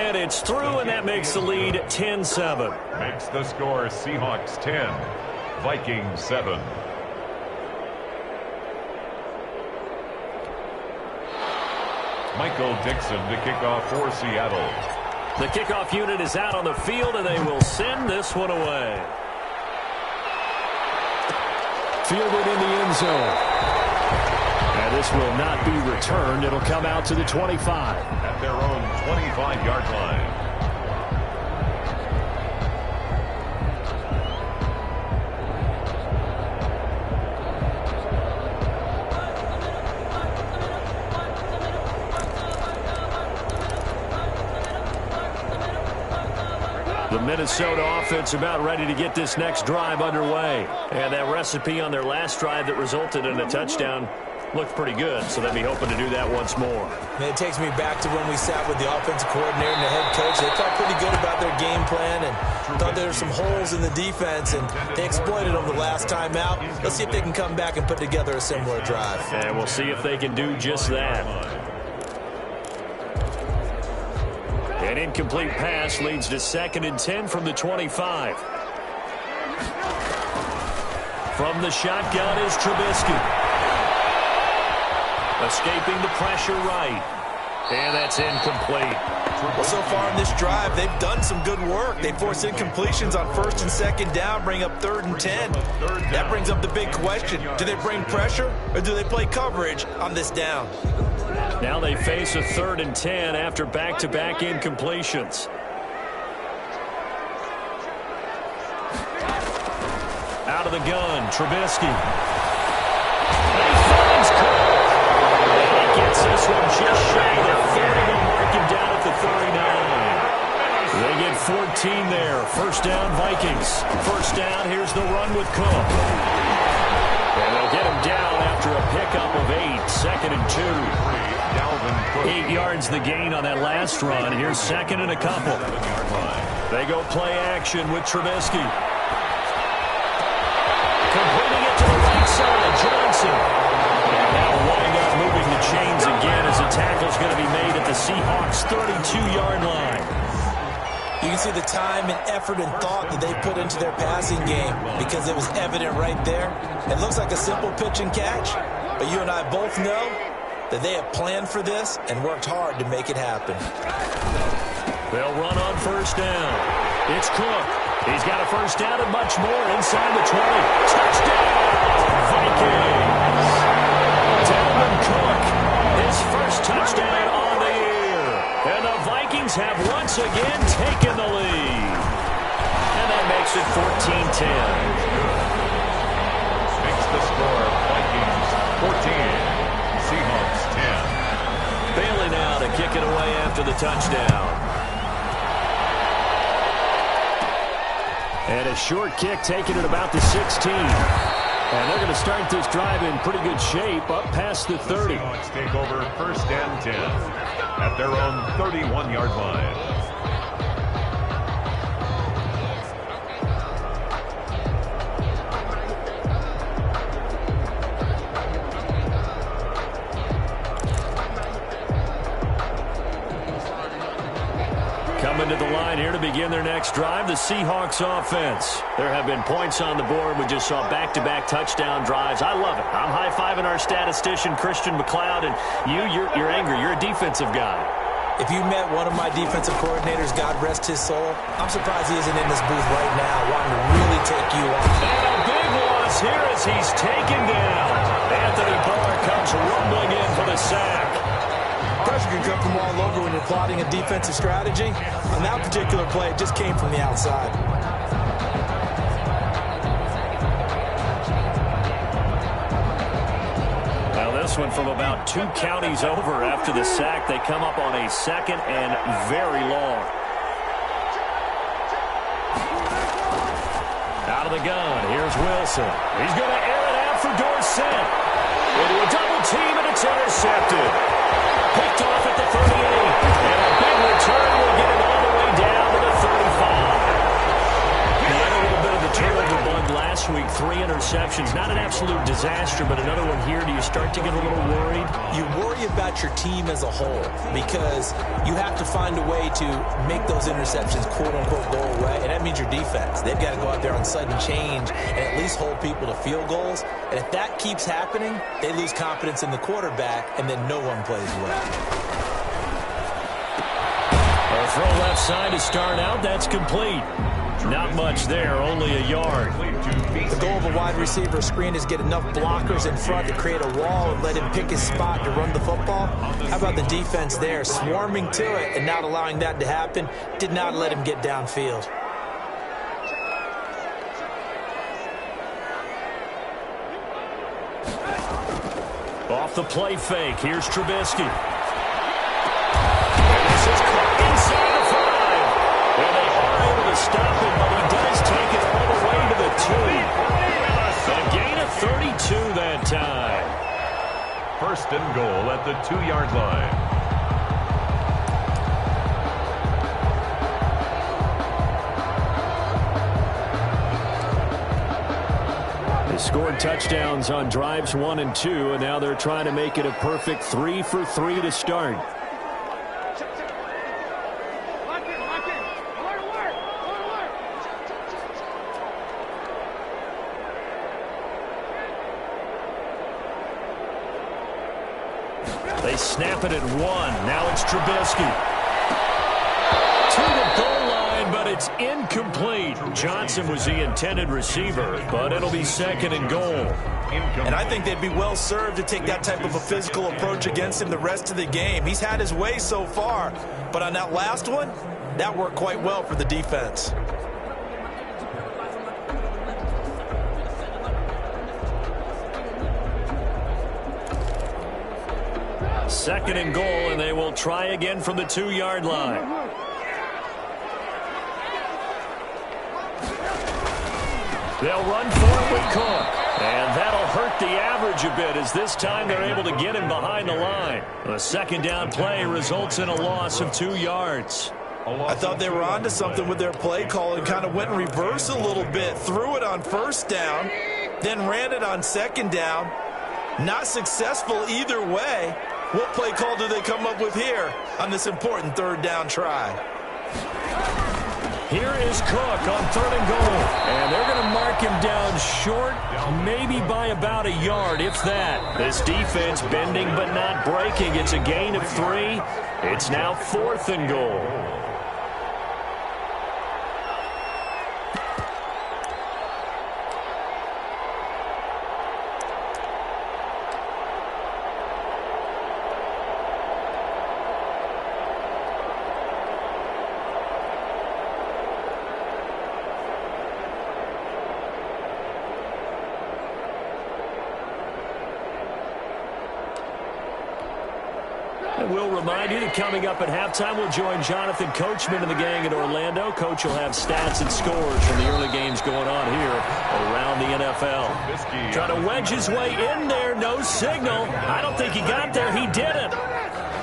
And it's through, and that makes the lead 10-7. Makes the score Seahawks 10, Vikings 7. Michael Dixon to kick off for Seattle. The kickoff unit is out on the field, and they will send this one away. Fielded in the end zone. And this will not be returned. It'll come out to the 25. At their own 25-yard line. The Minnesota offense about ready to get this next drive underway. And that recipe on their last drive that resulted in a touchdown looked pretty good, so they'll be hoping to do that once more. And it takes me back to when we sat with the offensive coordinator and the head coach. They felt pretty good about their game plan and thought there were some holes in the defense, and they exploited them the last time out. Let's see if they can come back and put together a similar drive. And we'll see if they can do just that. An incomplete pass leads to 2nd and 10 from the 25. From the shotgun is Trubisky. Escaping the pressure right. And that's incomplete. Well, so far in this drive, they've done some good work. They force incompletions on 1st and 2nd down, bring up 3rd and 10. That brings up the big question. Do they bring pressure or do they play coverage on this down? Now they face a 3rd and 10 after back-to-back incompletions. Out of the gun, Trubisky. And he finds Cook. And he gets this one just shy of the 30. They'll mark him down at the 39. They get 14 there. 1st down, Vikings. 1st down, here's the run with Cook. And they'll get him down after a pickup of 8. 2nd and 2. 8 yards the gain on that last run. Here's 2nd and a couple. They go play action with Trubisky. Completing it to the right side, Johnson. And now wind up moving the chains again as the tackle's going to be made at the Seahawks' 32-yard line. You can see the time and effort and thought that they put into their passing game because it was evident right there. It looks like a simple pitch and catch, but you and I both know that they have planned for this and worked hard to make it happen. They'll run on 1st down. It's Cook. He's got a 1st down and much more inside the 20. Touchdown, Vikings! Dalvin Cook, his 1st touchdown on the year. And the Vikings have once again taken the lead. And that makes it 14-10. Makes the score Vikings 14. Seahawks 10. Bailey now to kick it away after the touchdown. And a short kick taken at about the 16. And they're going to start this drive in pretty good shape up past the 30. Seahawks take over 1st and 10 at their own 31-yard line. Coming to the line here to begin their next drive, the Seahawks offense. There have been points on the board. We just saw back-to-back touchdown drives. I love it. I'm high-fiving our statistician, Christian McLeod, and you're angry. You're a defensive guy. If you met one of my defensive coordinators, God rest his soul, I'm surprised he isn't in this booth right now wanting to really take you on. And a big loss here as he's taken down. Anthony Barr comes rumbling in for the sack. Pressure can come from all over when you're plotting a defensive strategy. On that particular play, it just came from the outside. Now this one from about 2 counties over after the sack. They come up on a 2nd and very long. Out of the gun, here's Wilson. He's going to air it out for Dorsett. Into a double team, and it's intercepted. Picked off at the 38. And a big return will get it all the way down to the 35. He had a little bit of the turnover bug last week. 3 interceptions. interceptions. Not an absolute disaster, but another one here. Do you start to get a little worried? You worry about your team as a whole because you have to find a way to make those interceptions, quote-unquote, go away, and that means your defense. They've got to go out there on sudden change and at least hold people to field goals. And if that keeps happening, they lose confidence in the quarterback, and then no one plays well. A throw left side to start out. That's complete. Not much there, only a yard. The goal of a wide receiver screen is get enough blockers in front to create a wall and let him pick his spot to run the football. How about the defense there, swarming to it and not allowing that to happen? Did not let him get downfield. Off the play fake, here's Trubisky. This is caught inside the 5. And they are able to stop it, but he does take it all the way to the 2. A gain of 32 that time. First and goal at the 2-yard line. They scored touchdowns on drives 1 and 2, and now they're trying to make it a perfect 3 for 3 to start. They snap it at 1. Now it's Trubisky. To the goal line, but it's incomplete. Johnson was the intended receiver, but it'll be second and goal. And I think they'd be well served to take that type of a physical approach against him the rest of the game. He's had his way so far, but on that last one, that worked quite well for the defense. Second and goal, and they will try again from the 2-yard line. They'll run for it with Cook. And that'll hurt the average a bit as this time they're able to get him behind the line. The second down play results in a loss of 2 yards. I thought they were onto something with their play call and kind of went in reverse a little bit. Threw it on first down, then ran it on second down. Not successful either way. What play call do they come up with here on this important third down try? Here is Cook on third and goal. And they're going to mark him down short, maybe by about a yard, if that. This defense bending but not breaking. It's a gain of 3. It's now fourth and goal. We'll remind you that coming up at halftime, we'll join Jonathan Coachman and the gang at Orlando. Coach will have stats and scores from the early games going on here around the NFL. Trying to wedge his way in there, no signal. I don't think he got there. He didn't.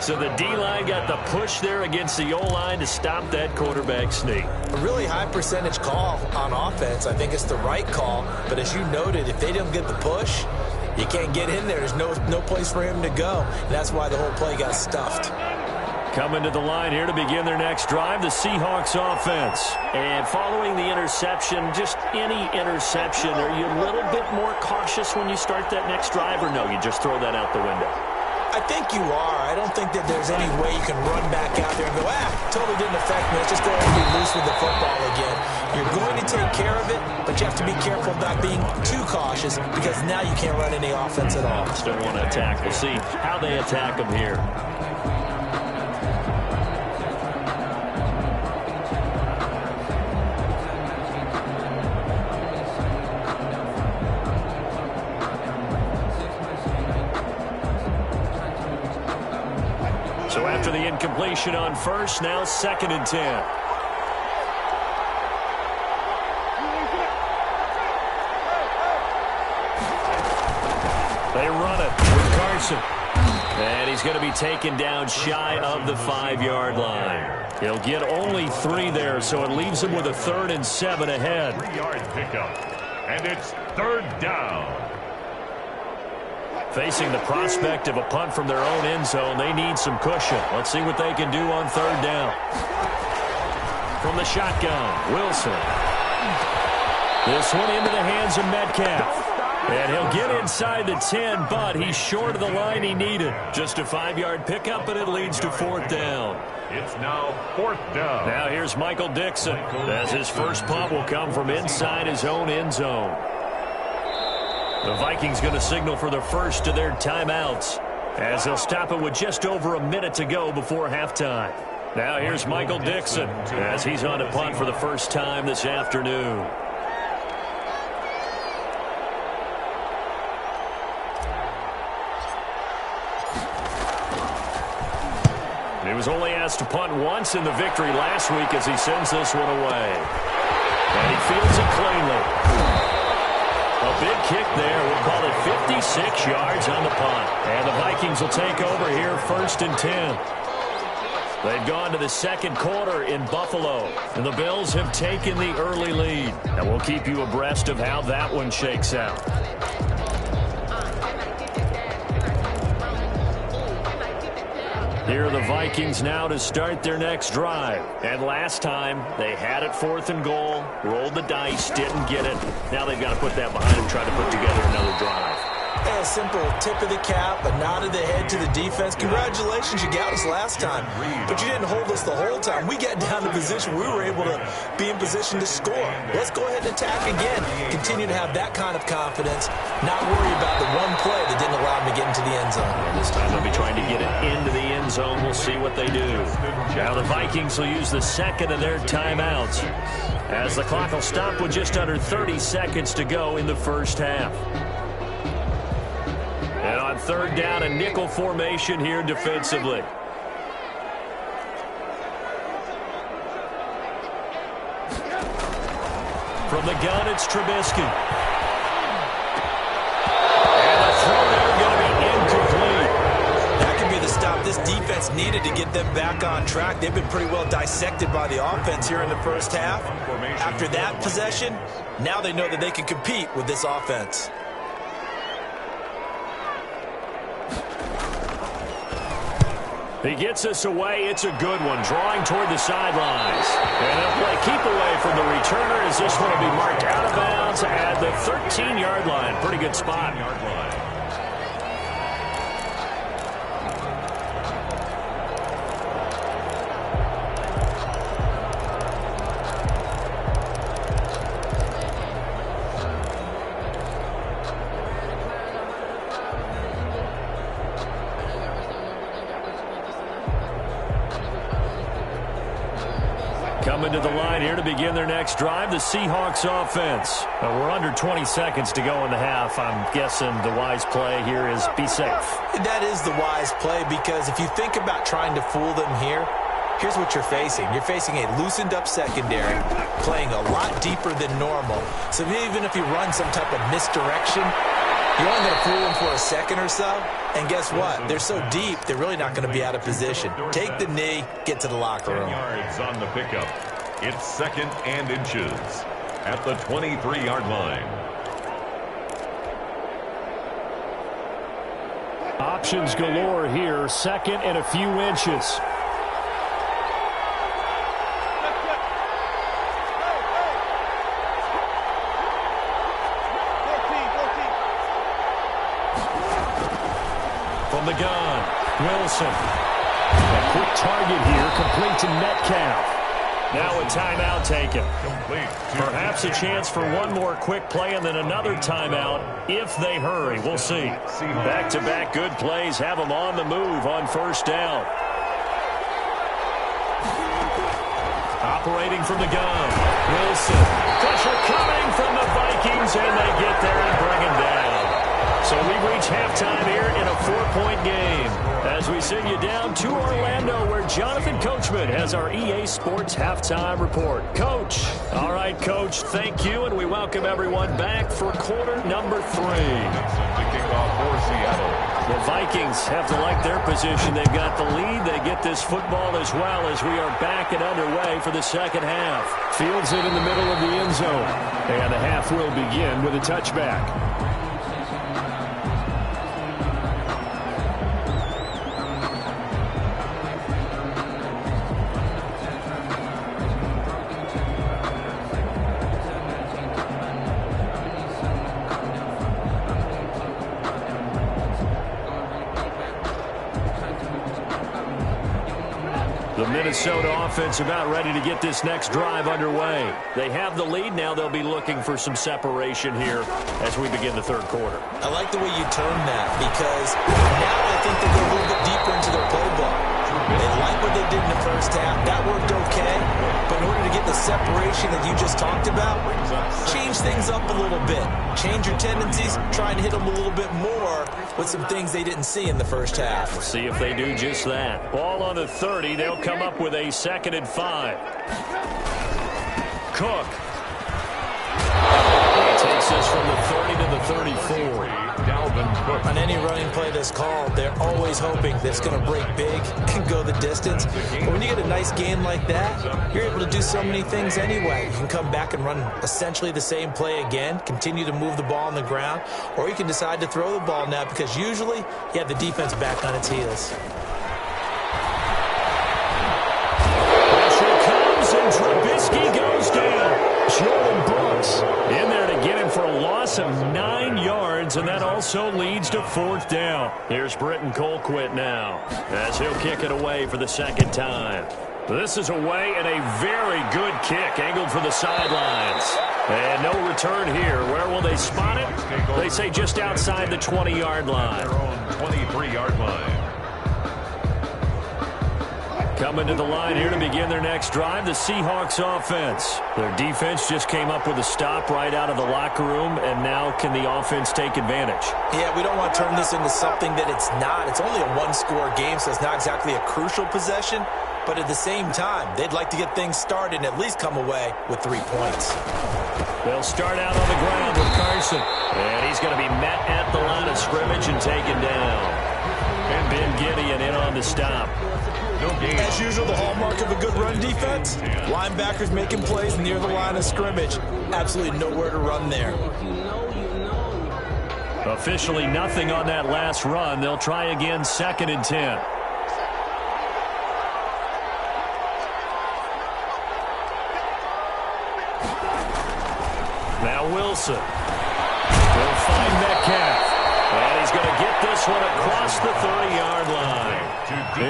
So the D-line got the push there against the O-line to stop that quarterback sneak. A really high percentage call on offense. I think it's the right call. But as you noted, if they don't get the push, you can't get in there. There's no place for him to go. And that's why the whole play got stuffed. Coming to the line here to begin their next drive, the Seahawks offense. And following the interception, just any interception, are you a little bit more cautious when you start that next drive, or no, you just throw that out the window? I think you are. I don't think that there's any way you can run back out there and go, totally didn't affect me. Let's just go ahead and be loose with the football again. You're going to take care of it, but you have to be careful about being too cautious because now you can't run any offense at all. Still want to attack. We'll see how they attack them here. So after the incompletion on first, now second and 10. They run it with Carson. And he's going to be taken down shy of the 5-yard line. He'll get only 3 there, so it leaves him with a 3rd and 7 ahead. 3-yard pickup. And it's third down. Facing the prospect of a punt from their own end zone, they need some cushion. Let's see what they can do on third down. From the shotgun, Wilson. This one into the hands of Metcalf. And he'll get inside the 10, but he's short of the line he needed. Just a 5-yard pickup, and it leads to fourth down. It's now fourth down. Now here's Michael Dixon, as his first punt will come from inside his own end zone. The Vikings going to signal for the first of their timeouts, as they'll stop it with just over a minute to go before halftime. Now here's Michael Dixon, as he's on to punt for the first time this afternoon. He was only asked to punt once in the victory last week as he sends this one away. And he fields it cleanly. A big kick there. We'll call it 56 yards on the punt. And the Vikings will take over here first and 10. They've gone to the second quarter in Buffalo, and the Bills have taken the early lead. And we'll keep you abreast of how that one shakes out. Here are the Vikings now to start their next drive. And last time, they had it fourth and goal, rolled the dice, didn't get it. Now they've got to put that behind them, try to put together another drive. A simple tip of the cap, a nod of the head to the defense. Congratulations, you got us last time. But you didn't hold us the whole time. We got down to position. We were able to be in position to score. Let's go ahead and attack again. Continue to have that kind of confidence. Not worry about the one play that didn't allow them to get into the end zone. And this time they'll be trying to get it into the end zone. We'll see what they do. Now the Vikings will use the second of their timeouts, as the clock will stop with just under 30 seconds to go in the first half. And on third down, a nickel formation here defensively. From the gun, it's Trubisky. And the throw there going to be incomplete. That could be the stop this defense needed to get them back on track. They've been pretty well dissected by the offense here in the first half. After that possession, now they know that they can compete with this offense. He gets us away. It's a good one. Drawing toward the sidelines. And they'll play keep away from the returner as this one will be marked out of bounds at the 13-yard line. Pretty good spot. Coming to the line here to begin their next drive, the Seahawks offense. We're under 20 seconds to go in the half. I'm guessing the wise play here is be safe. That is the wise play, because if you think about trying to fool them here, here's what you're facing. You're facing a loosened up secondary, playing a lot deeper than normal. So even if you run some type of misdirection, you're only going to fool them for a second or so. And guess what? They're so deep, they're really not going to be out of position. Take the knee, get to the locker room. 10 yards on the pickup. It's second and inches at the 23-yard line. Options galore here. Second and a few inches. From the gun, Wilson. A quick target here, complete to Metcalf. Now a timeout taken. Perhaps a chance for one more quick play and then another timeout if they hurry. We'll see. Back-to-back good plays have them on the move on first down. Operating from the gun, Wilson. Pressure coming from the Vikings, and they get there and bring him down. So we reach halftime here in a 4-point game as we send you down to Orlando, where Jonathan Coachman has our EA Sports Halftime Report. Coach. All right, Coach, thank you, and we welcome everyone back for quarter number 3. The kickoff for Seattle. The Vikings have to like their position. They've got the lead. They get this football as well as we are back and underway for the second half. Fields it in the middle of the end zone. And the half will begin with a touchback. The Minnesota offense about ready to get this next drive underway. They have the lead. Now they'll be looking for some separation here as we begin the third quarter. I like the way you term that because now I think they go a little bit deeper into their playbook. They like what they did in the first half. That worked okay. But in order to get the separation that you just talked about, change things up a little bit. Change your tendencies. Try and hit them a little bit more with some things they didn't see in the first half. We'll see if they do just that. Ball on the 30. They'll come up with a 2nd and 5. Cook. He takes this from the 30 to the 34. On any running play that's called, they're always hoping that it's going to break big and go the distance. But when you get a nice gain like that, you're able to do so many things anyway. You can come back and run essentially the same play again, continue to move the ball on the ground, or you can decide to throw the ball now because usually you have the defense back on its heels. Pressure comes and Trubisky goes down. Jordan Brooks in there to get him for a loss of 9 yards, and that also leads to 4th down. Here's Britton Colquitt now as he'll kick it away for the 2nd time. This is away and a very good kick angled for the sidelines. And no return here. Where will they spot it? They say just outside the 20-yard line. Their own 23-yard line. Coming to the line here to begin their next drive, the Seahawks offense. Their defense just came up with a stop right out of the locker room, and now can the offense take advantage? Yeah, we don't want to turn this into something that it's not. It's only a one-score game, so it's not exactly a crucial possession. But at the same time, they'd like to get things started and at least come away with 3 points. They'll start out on the ground with Carson. And he's going to be met at the line of scrimmage and taken down. And Ben Gideon in on the stop. As usual, the hallmark of a good run defense, linebackers making plays near the line of scrimmage. Absolutely nowhere to run there. Officially nothing on that last run. They'll try again 2nd and 10. Now Wilson will find Metcalf. And he's going to get this one across the 30-yard line.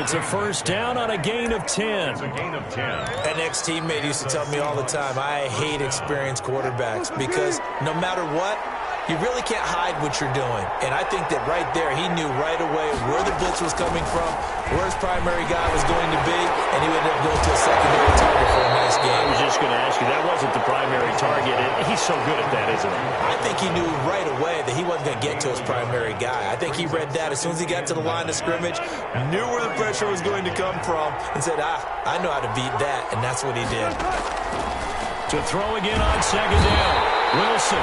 It's a 1st down on a gain of 10. It's a gain of 10. An ex-teammate used to tell me all the time, I hate experienced quarterbacks because no matter what, you really can't hide what you're doing. And I think that right there, he knew right away where the blitz was coming from, where his primary guy was going to be, and he ended up going to a secondary target for a nice game. I was just going to ask you, that wasn't the primary target. He's so good at that, isn't he? I think he knew right away that he wasn't going to get to his primary guy. I think he read that as soon as he got to the line of scrimmage, knew where the pressure was going to come from, and said, I know how to beat that, and that's what he did. To throw again on 2nd down. Wilson.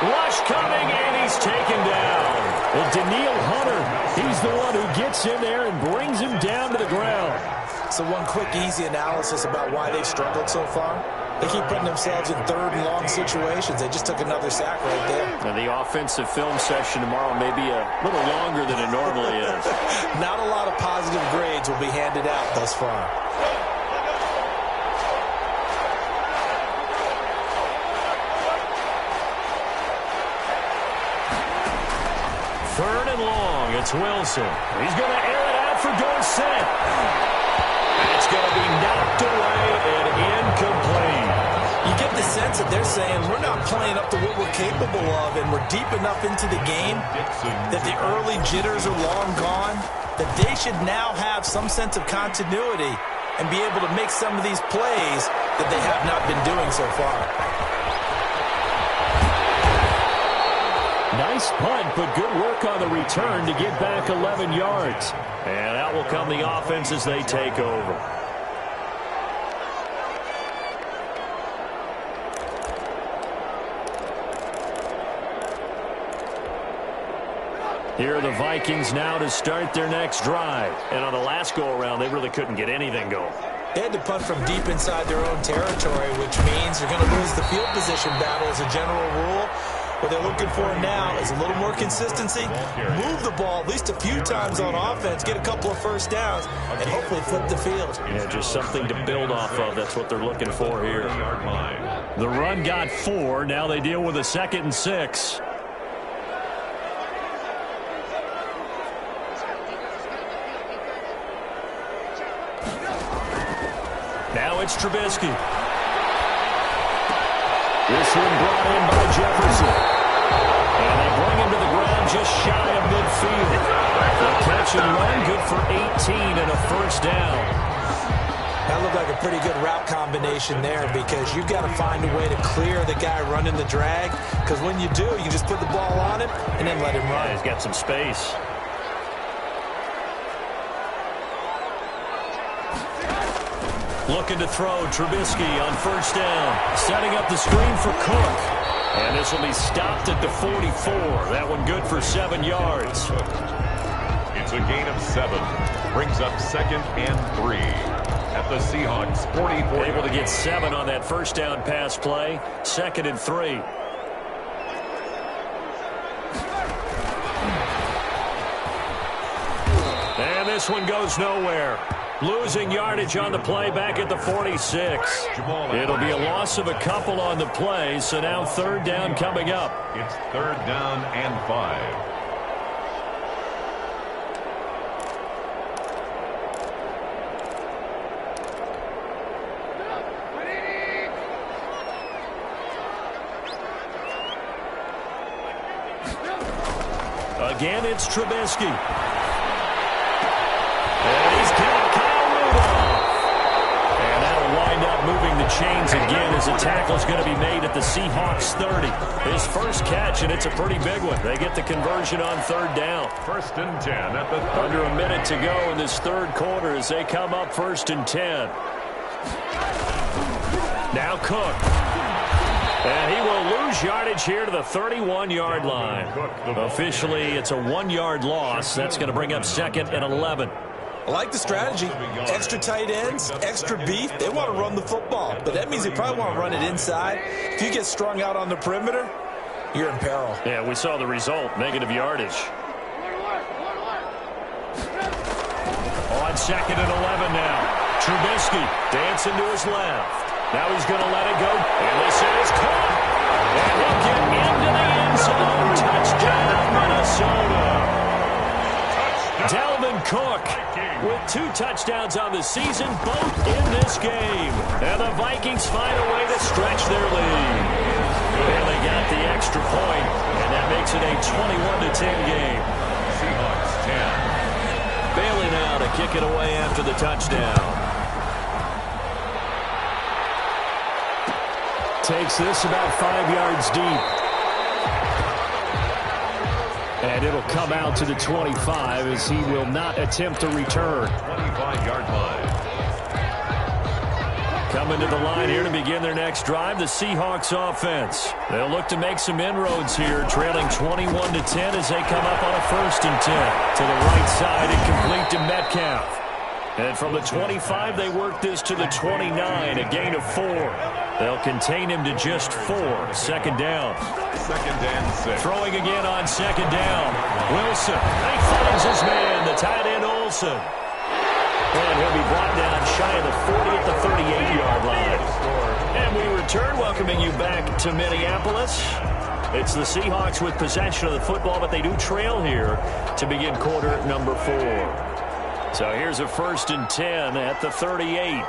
Rush coming, and he's taken down. And Daniil Hunter, he's the one who gets in there and brings him down to the ground. So one quick, easy analysis about why they've struggled so far. They keep putting themselves in 3rd and long situations. They just took another sack right there. And the offensive film session tomorrow may be a little longer than it normally is. Not a lot of positive grades will be handed out thus far. 3rd and long. It's Wilson. He's going to air it out for Dorsett. It's going to be knocked away and incomplete. You get the sense that they're saying we're not playing up to what we're capable of, and we're deep enough into the game that the early jitters are long gone, that they should now have some sense of continuity and be able to make some of these plays that they have not been doing so far. Nice punt, but good work on the return to get back 11 yards. And out will come the offense as they take over. Here are the Vikings now to start their next drive. And on the last go-around, they really couldn't get anything going. They had to punt from deep inside their own territory, which means they're going to lose the field position battle as a general rule. What they're looking for now is a little more consistency, move the ball at least a few times on offense, get a couple of first downs, and hopefully flip the field. Yeah, just something to build off of. That's what they're looking for here. The run got 4. Now they deal with a 2nd and 6. Now it's Trubisky. This one brought in by Jefferson. And they bring him to the ground just shy of midfield. The catch and run, good for 18 and a first down. That looked like a pretty good route combination there because you've got to find a way to clear the guy running the drag. Because when you do, you just put the ball on him and then let him run. Yeah, he's got some space. Looking to throw, Trubisky on first down. Setting up the screen for Cook. And this will be stopped at the 44. That one good for 7 yards. It's a gain of 7. Brings up 2nd and 3. At the Seahawks 44. Able to get 7 on that first down pass play. 2nd and 3. And this one goes nowhere. Losing yardage on the play back at the 46. It'll be a loss of a couple on the play, so now 3rd down coming up. It's 3rd down and 5. Again, it's Trubisky. And he's got Kyle Rudolph. And that'll wind up moving the chains again as a tackle's going to be made at the Seahawks 30. His first catch, and it's a pretty big one. They get the conversion on 3rd down. 1st and 10 at the Under a minute to go in this 3rd quarter as they come up 1st and 10. Now Cook. And he will lose yardage here to the 31-yard line. Officially, it's a 1-yard loss. That's going to bring up 2nd and 11. I like the strategy. Extra tight ends, extra beef. They want to run the football, but that means they probably want to run it inside. If you get strung out on the perimeter, you're in peril. Yeah, we saw the result, negative yardage. On 2nd and 11 now. Trubisky dancing to his left. Now he's going to let it go. And this is caught. And he'll get into the end zone. Touchdown, Minnesota. Dalvin Cook with 2 touchdowns on the season, both in this game. And the Vikings find a way to stretch their lead. And they got the extra point, and that makes it a 21-10 game. Seahawks 10. Bailey now to kick it away after the touchdown. Takes this about 5 yards deep. And it'll come out to the 25 as he will not attempt to return. 25-yard line. Coming to the line here to begin their next drive, the Seahawks offense. They'll look to make some inroads here, trailing 21-10 as they come up on a 1st and 10. To the right side and complete to Metcalf. And from the 25, they work this to the 29, a gain of 4. They'll contain him to just 4. 2nd down. 2nd and 6. Throwing again on 2nd down. Wilson. He finds his man, the tight end Olsen. And he'll be brought down shy of the 40 at the 38-yard line. And we return, welcoming you back to Minneapolis. It's the Seahawks with possession of the football, but they do trail here to begin quarter number 4. So here's a 1st and 10 at the 38.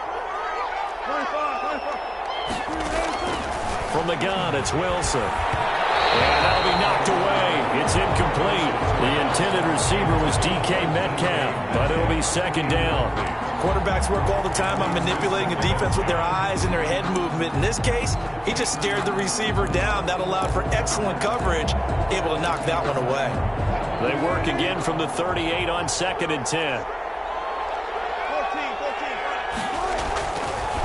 From the gun, it's Wilson. And that'll be knocked away. It's incomplete. The intended receiver was DK Metcalf, but it'll be 2nd down. Quarterbacks work all the time on manipulating a defense with their eyes and their head movement. In this case, he just stared the receiver down. That allowed for excellent coverage, able to knock that one away. They work again from the 38 on 2nd and 10.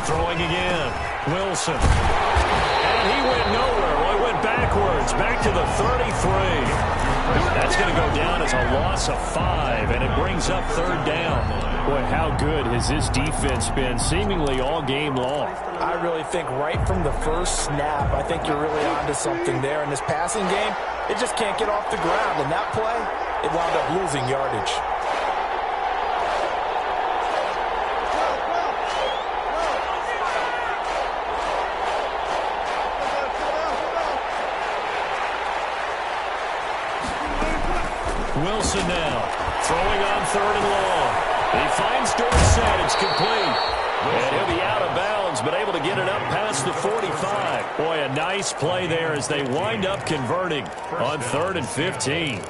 Throwing again. Wilson. And he went nowhere. Well, he went it backwards, back to the 33. That's going to go down as a loss of 5, and it brings up third down. Boy, how good has this defense been seemingly all game long? I really think right from the first snap, I think you're really onto something there. In this passing game, it just can't get off the ground. And that play, it wound up losing yardage. Wilson now, throwing on third and long. He finds Dorsett. It's complete. And he'll be out of bounds, but able to get it up past the 45. Boy, a nice play there as they wind up converting on 3rd and 15.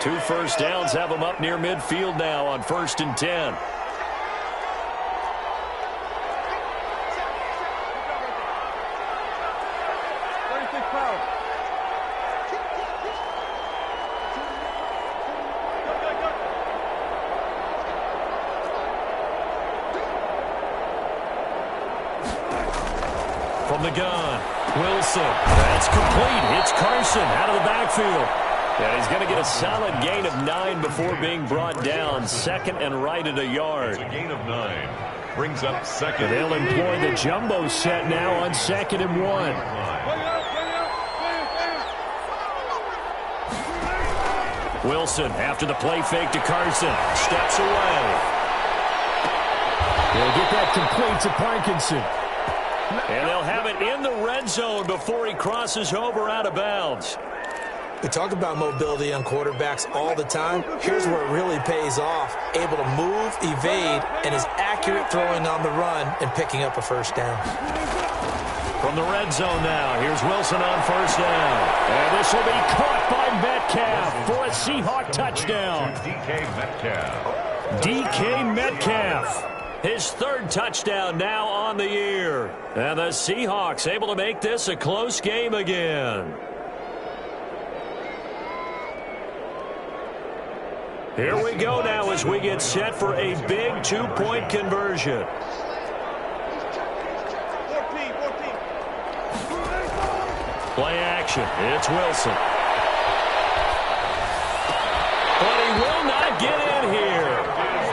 2 first downs have them up near midfield now on 1st and 10. From the gun, Wilson. That's complete. It's Carson out of the backfield. And he's going to get a solid gain of 9 before being brought down. 2nd and right at a yard. It's a gain of 9. Brings up 2nd. They'll employ the jumbo set now on 2nd and 1. Wilson after the play fake to Carson. Steps away. They'll get that complete to Parkinson. And they'll have it in the red zone before he crosses over out of bounds. We talk about mobility on quarterbacks all the time. Here's where it really pays off. Able to move, evade, and is accurate throwing on the run and picking up a first down. From the red zone now, here's Wilson on first down. And this will be caught by Metcalf for a Seahawk touchdown. DK Metcalf. DK Metcalf. His 3rd touchdown now on the year. And the Seahawks able to make this a close game again. Here we go now as we get set for a big 2-point conversion. Play action. It's Wilson. But he will not get in here.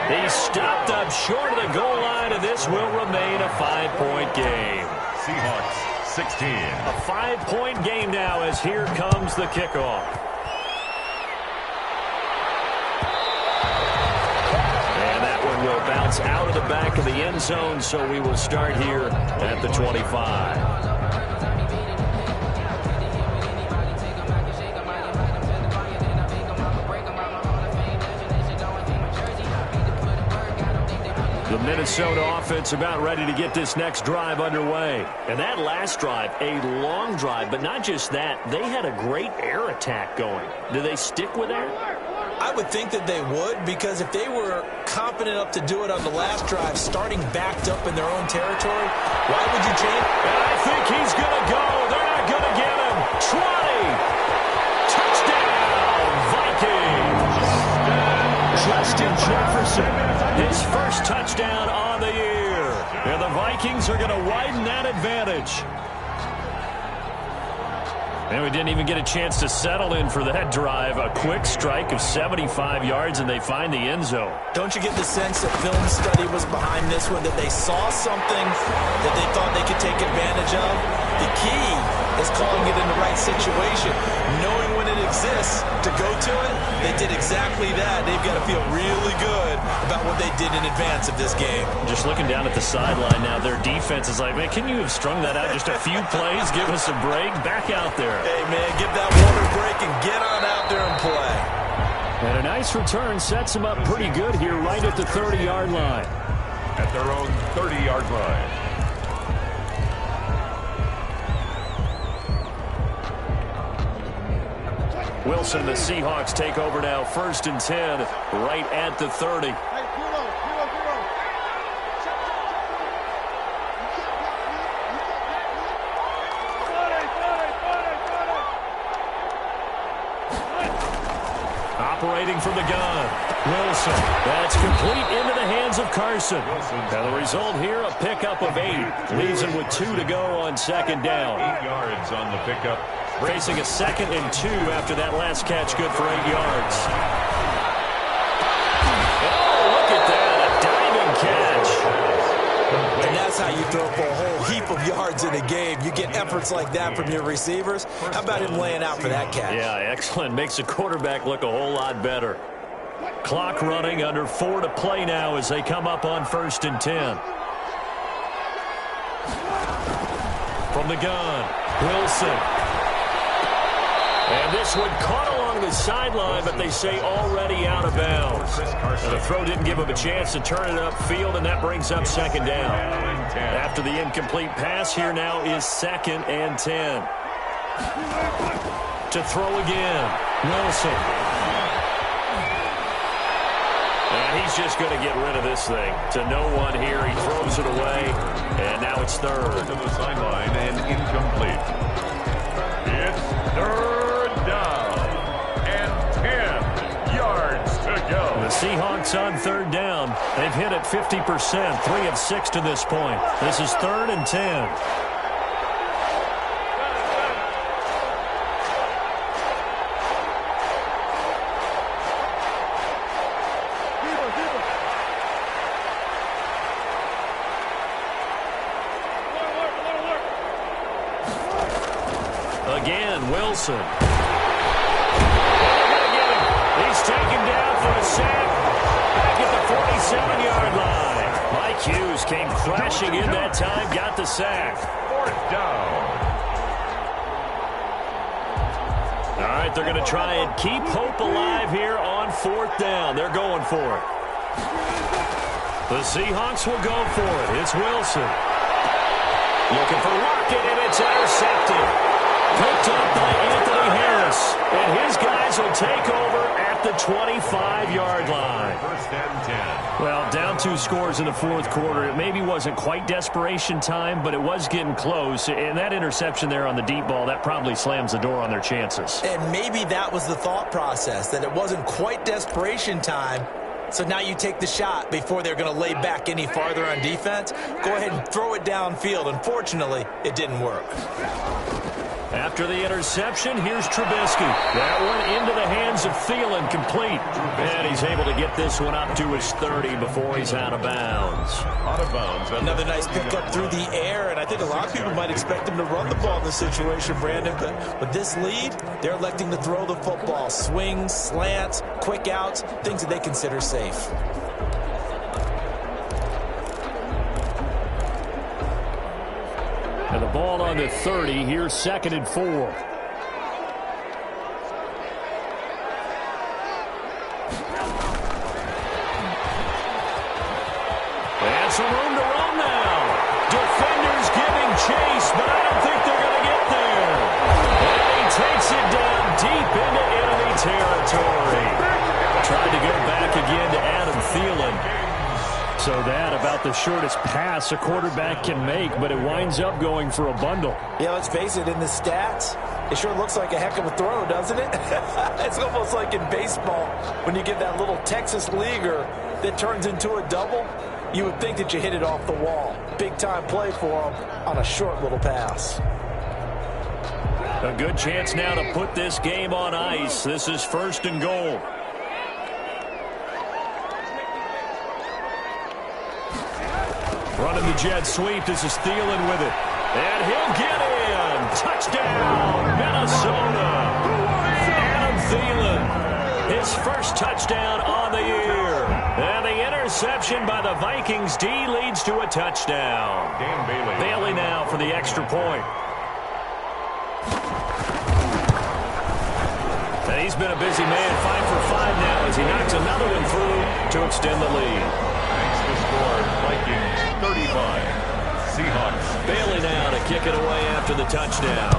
He's stopped up short of the goal line, and this will remain a 5-point game. Seahawks 16. A 5-point game now as here comes the kickoff. And that one will bounce out of the back of the end zone, so we will start here at the 25. The Minnesota offense about ready to get this next drive underway. And that last drive, a long drive, but not just that. They had a great air attack going. Do they stick with that? I would think that they would, because if they were confident enough to do it on the last drive, starting backed up in their own territory, why would you change? And I think he's going to go. They're not going to get him. 20. Touchdown, Vikings. Justin Jefferson, his first touchdown on the year. And the Vikings are going to widen that advantage. And we didn't even get a chance to settle in for that drive. A quick strike of 75 yards, and they find the end zone. Don't you get the sense that film study was behind this one, that they saw something that they thought they could take advantage of? The key is calling it in the right situation. Knowing when it exists to go to it, they did exactly that. They've got to feel really good about what they did in advance of this game. Just looking down at the sideline now, their defense is like, man, can you have strung that out just a few plays? Give us a break. Back out there. Hey, man, give that one a break and get on out there and play. And a nice return sets them up pretty good here right at the 30-yard line. At their own 30-yard line. Wilson and the Seahawks take over now, 1st and 10, right at the 30. operating from the gun. Wilson. That's complete into the hands of Carson. And the result here, a pickup of 8. Leaves him with 2 to go on second down. 8 yards on the pickup. Facing a 2nd and 2 after that last catch, good for 8 yards. Oh, look at that, a diving catch. And that's how you throw for a whole heap of yards in a game. You get efforts like that from your receivers. How about him laying out for that catch? Yeah, excellent. Makes the quarterback look a whole lot better. Clock running, under 4 to play now as they come up on 1st and 10. From the gun, Wilson. And this one caught along the sideline, but they say already out of bounds. And the throw didn't give him a chance to turn it upfield, and that brings up 2nd down. After the incomplete pass, here now is 2nd and 10. To throw again, Wilson. And he's just going to get rid of this thing. To no one here, he throws it away, and now it's 3rd. To the sideline and incomplete. It's 3rd down and 10 yards to go. The Seahawks on 3rd down. They've hit it 50%, 3 of 6 to this point. This is 3rd and 10. Again, Wilson. He's taken down for a sack back at the 47-yard line. Mike Hughes came crashing in that time, got the sack. 4th down. All right, they're going to try and keep hope alive here on 4th down. They're going for it. The Seahawks will go for it. It's Wilson. Looking for Lockett, and it's intercepted. Picked up by Anthony Harris, and his guys will take over at the 25-yard line. 1st and 10. Well, down 2 scores in the 4th quarter. It maybe wasn't quite desperation time, but it was getting close. And that interception there on the deep ball, that probably slams the door on their chances. And maybe that was the thought process, that it wasn't quite desperation time. So now you take the shot before they're going to lay back any farther on defense. Go ahead and throw it downfield. Unfortunately, it didn't work. After the interception, here's Trubisky. That one into the hands of Thielen, complete. And he's able to get this one up to his 30 before he's out of bounds. Out of bounds. Another nice pickup through the air, and I think a lot of people might expect him to run the ball in this situation, Brandon. But with this lead, they're electing to throw the football. Swings, slants, quick outs, things that they consider safe. And the ball on the 30. Here's 2nd and 4. And some room to run now. Defenders giving chase, but I don't think they're going to get there. And he takes it down deep into enemy territory. Tried to go back again to Adam Thielen. So that about the shortest pass a quarterback can make, but it winds up going for a bundle. Yeah, let's face it, in the stats, it sure looks like a heck of a throw, doesn't it? It's almost like in baseball when you get that little Texas leaguer that turns into a double. You would think that you hit it off the wall. Big-time play for him on a short little pass. A good chance now to put this game on ice. This is 1st and goal. Running the jet sweep. This is Thielen with it. And he'll get in. Touchdown, Minnesota. Adam Thielen. His first touchdown on the year. And the interception by the Vikings D leads to a touchdown. Dan Bailey. Bailey now for the extra point. And he's been a busy man, 5 for 5 now as he knocks another one through to extend the lead. Thanks to score. Vikings 35. Seahawks. Bailey now to kick it away after the touchdown.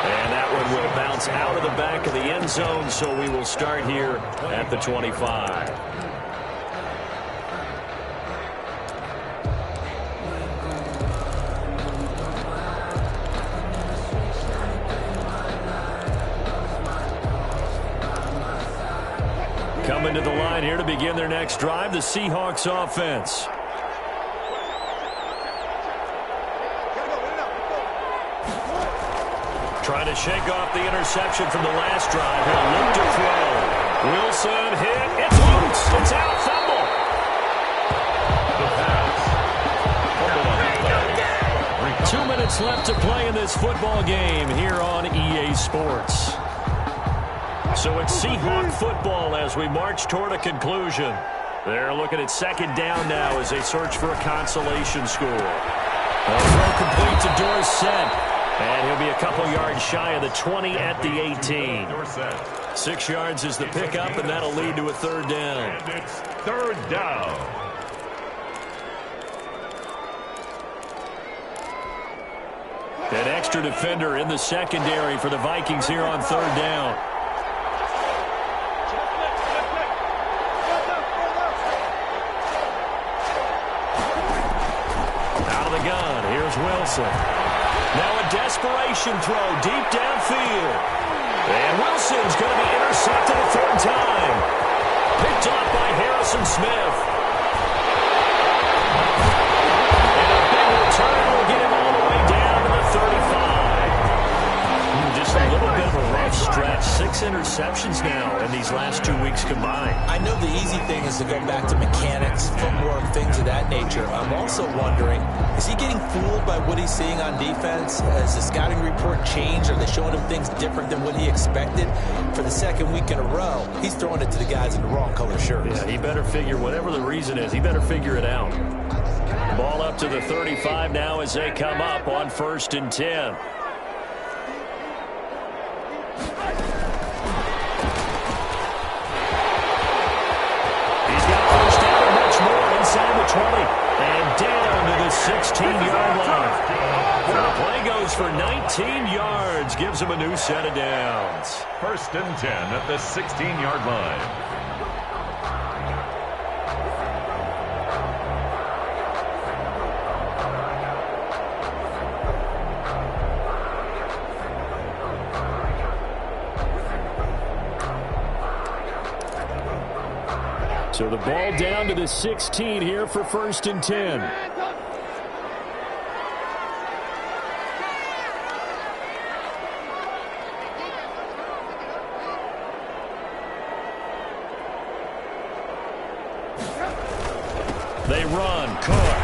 And that one will bounce out of the back of the end zone, so we will start here at the 25. Coming to the line here to begin their next drive, the Seahawks offense. Trying to shake off the interception from the last drive. He'll look to throw. Wilson hit. It's loose. It's out. Fumble. The pass. Fumble on the play. 2 minutes left to play in this football game here on EA Sports. So it's Seahawk football as we march toward a conclusion. They're looking at second down now as they search for a consolation score. A throw complete to Dorsett. And he'll be a couple yards shy of the 20 at the 18. 6 yards is the pickup, and that'll lead to a third down. And it's third down. An extra defender in the secondary for the Vikings here on third down. Out of the gun, here's Wilson. Now a desperation throw deep downfield. And Wilson's going to be intercepted a third time. Picked up by Harrison Smith. And a big return will get him all the way down to the 35. Just a little bit of a rough stretch. 6 interceptions now in these last 2 weeks combined. I know the easy thing is to go back to mechanics, footwork, things of that nature. I'm also wondering, is he getting fooled by what he's seeing on defense? Has the scouting report changed? Are they showing him things different than what he expected? For the second week in a row, he's throwing it to the guys in the wrong color shirts. Yeah, he better figure, whatever the reason is, he better figure it out. Ball up to the 35 now as they come up on 1st and 10. Inside the 20 and down to the 16-yard line. The play goes for 19 yards, gives him a new set of downs. 1st and 10 at the 16-yard line. So the ball down to the 16 here for 1st and 10. They run. Cook.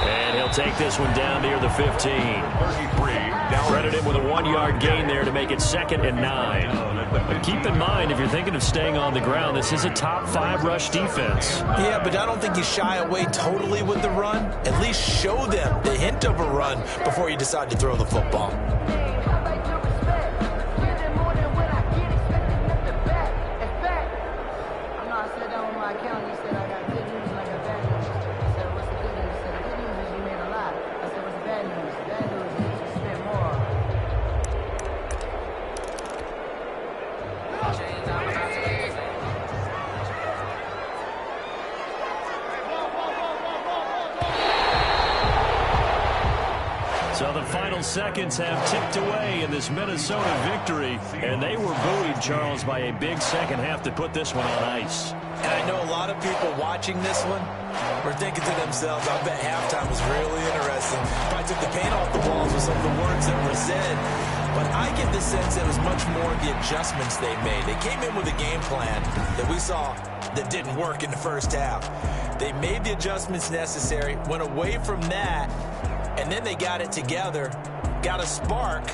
And he'll take this one down near the 15. 33. Credited with a 1-yard gain there to make it 2nd and 9. But keep in mind, if you're thinking of staying on the ground, this is a top 5 rush defense. Yeah, but I don't think you shy away totally with the run. At least show them the hint of a run before you decide to throw the football. So the final seconds have ticked away in this Minnesota victory, and they were buoyed, Charles, by a big second half to put this one on ice. And I know a lot of people watching this one were thinking to themselves, I bet halftime was really interesting. Probably took the paint off the walls with some of the words that were said. But I get the sense that it was much more the adjustments they made. They came in with a game plan that we saw that didn't work in the first half. They made the adjustments necessary, went away from that, and then they got it together, got a spark,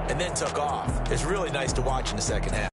and then took off. It's really nice to watch in the second half.